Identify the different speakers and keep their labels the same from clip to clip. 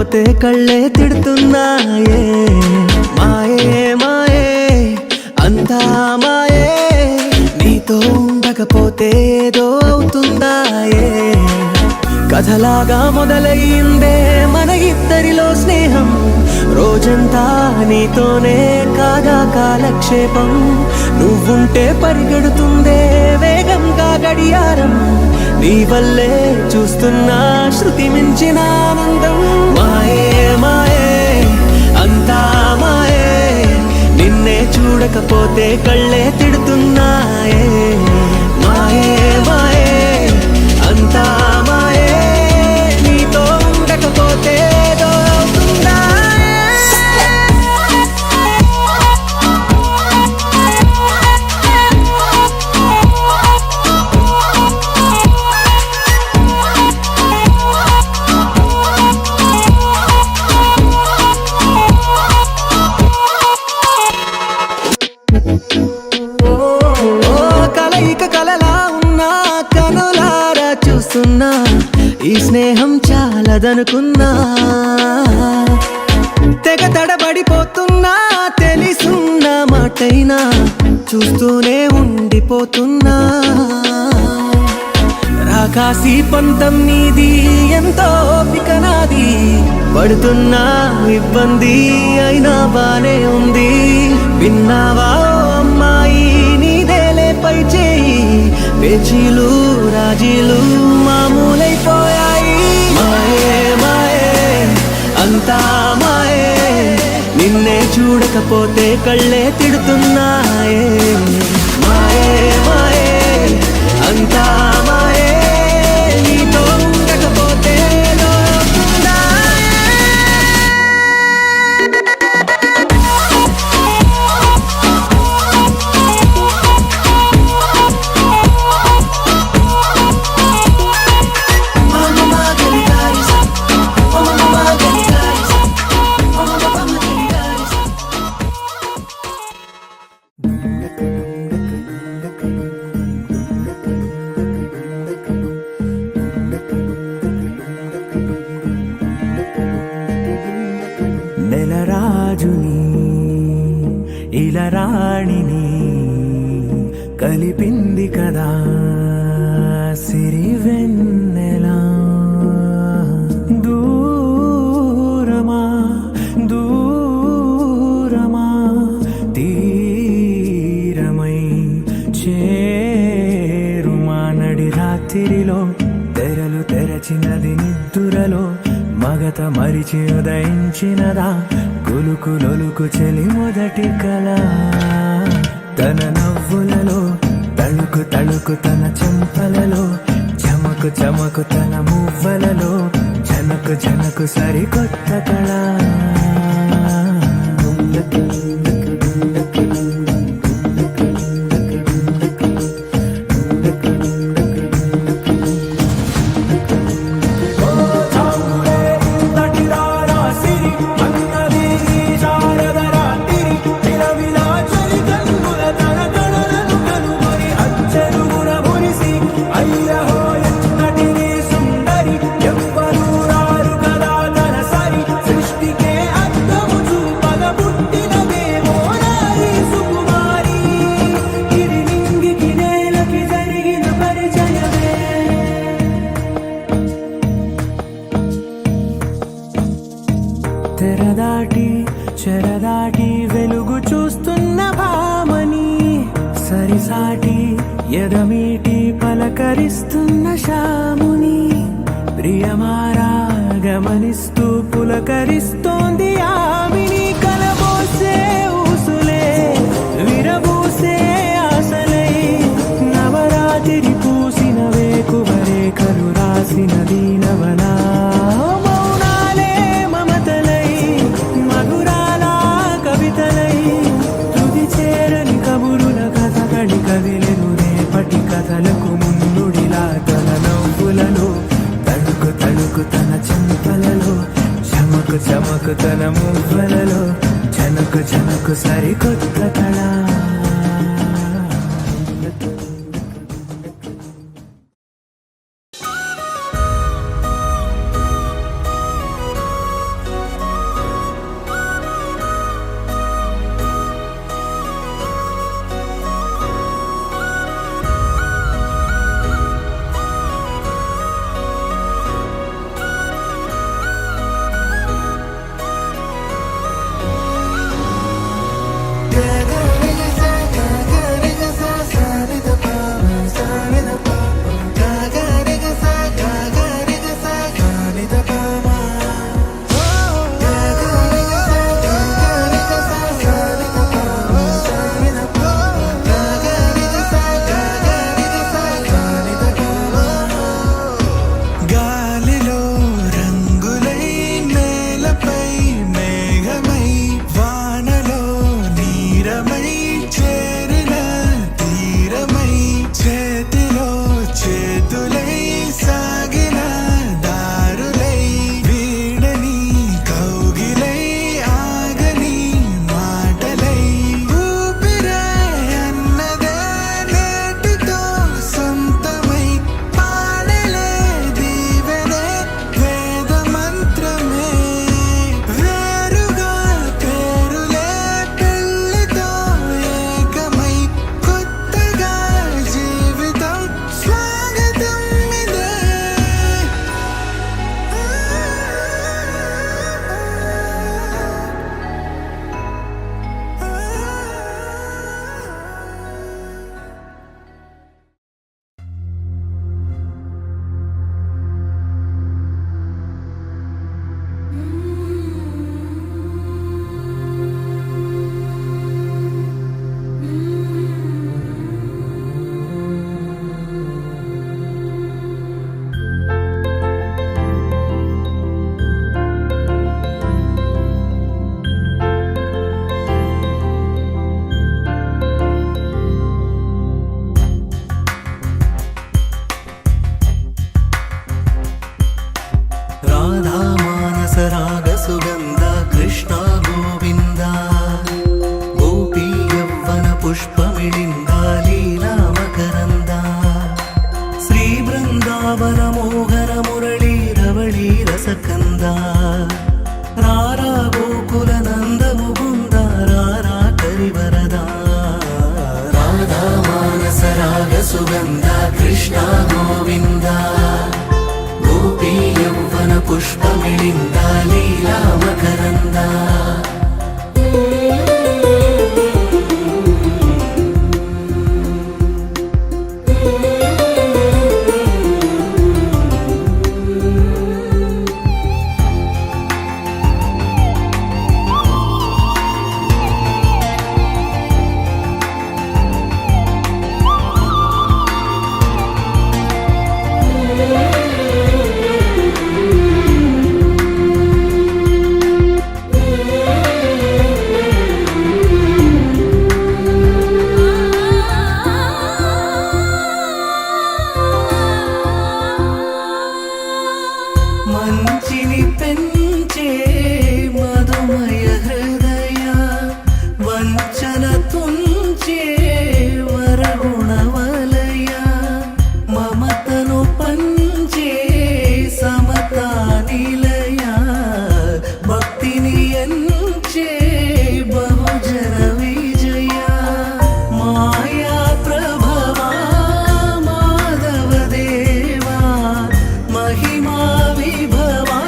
Speaker 1: చూడకపోతే కళ్ళే తిడుతున్నాయే. మాయే మాయే అంతా మాయే, నీతో ఉండకపోతే ఏదో అవుతుందాయే. కథలాగా మొదలయ్యిందే మన ఇద్దరిలో స్నేహం, రోజంతా నీతోనే కాగా కాలక్షేపం. నువ్వుంటే పరిగెడుతుందే వేగంగా గడియారం, నీ వల్లే చూస్తున్నా శృతి మించిన ఆనందం. మాయే మాయే అంతా మాయే, నిన్నే చూడకపోతే కళ్ళే తిడుతున్నాయే. మాయే మాయే అంతా మాయే, నీతో ఉండకపోతే ఏదో అవుతుందా. కలయిక కలలా ఉన్నా కనులారా చూస్తున్నా, ఈ స్నేహం చాలదనుకున్నా. తెగ తడబడిపోతున్నా, తెలిసున్న మాటైనా చూస్తూనే ఉండిపోతున్నా. రాకాసి పంతం నీది, ఎంతో ఓపిక నాది, పడుతున్నా ఇబ్బంది అయినా బానే ఉంది. విన్నావా అమ్మాయి నీదేలే పై చేయి, పేచీలు రాజీలు మామూలైపోయాయి. మాయే మాయే అంతా మాయే, నిన్నే చూడకపోతే కళ్ళే తిడుతున్నాయే. మాయే మాయే అంతా మాయే, నీతో ఉండకపోతే ఏదో అవుతుందా. నెలరాజుని ఇలరాణిని కలిపింది కదా సిరివెన్నెలా. దూరమా దూరమా తీరమై చేరుమా. నడి రాత్రిలో తెరలు తెరచినది నిద్దురలో, మగత మరిచి ఉదయించినదా కులుకు లొలుకు చెలి మొదటి కళ. తన నవ్వులలో తళుకు తళుకు తన చెంపలలో, చమకు చమకు తన మువ్వలలో, జనకు జనకు సరికొత్త కళ. తెరదాటి చెరదాటి వెలుగు చూస్తున్న భామని, సరిసాటి ఎదమీటి పలకరిస్తున్న శాముని. ప్రియమారా గమనిస్తూ పులకరిస్తోంది ఆమిని. కలబోసే ఊసులే విరబూసే ఆశలై, నవరాత్రి పూసిన వేకువరేఖలు రాసిన దీనవనా. కదిలెను రేపటి కథలకు ముందుడిలా, తన నవ్వులలో తడుకు తడుకు తన చెంపలలో, చమకు చమకు తన మువ్వలలో, జనకు జనకు సరికొత్త కళ. లీలా మకరంద శ్రీ బృందావన మోహన మురళీ రవళీ రసకంద రారా గోకుల నంద ముకుంద రారా కరివరదా రాధా మానస రాగ సుగంధ కృష్ణ గోవింద గోపీ యౌవన పుష్పమిళింద లీలా మకరంద మంచిని పెంచే మధుమయ హృదయ వంచన తుంచే వరగుణవలయ మమతను పంచే సమతా నిలయ భక్తిని ఎంచే బహుజన విజయ మాయా ప్రభవా మాధవ దేవా మహిమా విభవా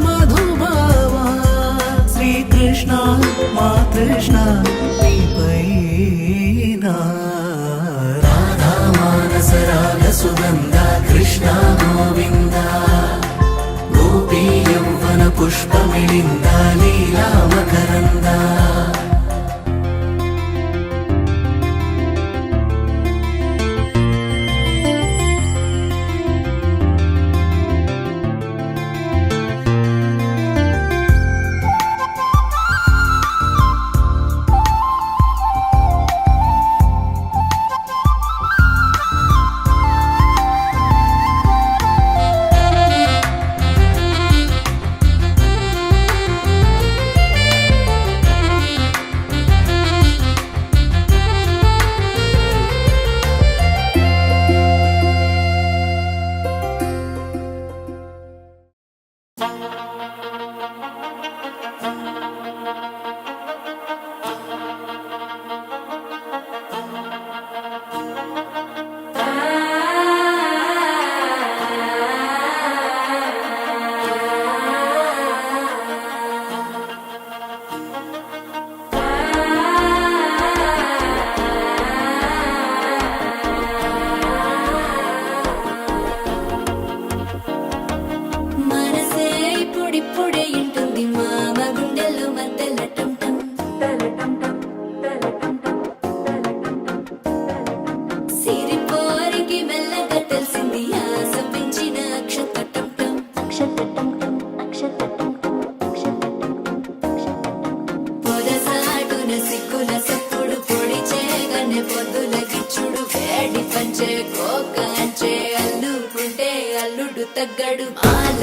Speaker 1: మధుభావా శ్రీకృష్ణ మా కృష్ణ నీపైనా రాధా మానస రాగ సుగంధ కృష్ణ గోవింద గోపీ యౌవన పుష్పమిళింద లీలా మకరంద
Speaker 2: మనసే ఇప్పుడిప్పుడే ఇంటుంది మామ గుండెల్లో మధ్యల టం సిరిపోరికి మెల్లగా తెలిసింది ఆశ పెంచిన అక్షతటం పొదసాటున సిక్కుల సప్పుడు పొడి చేయగానే పొద్దుల గిచ్చుడు వేడి పంచే కోకంచే అల్లుకుంటే అల్లుడు తగ్గడు మాల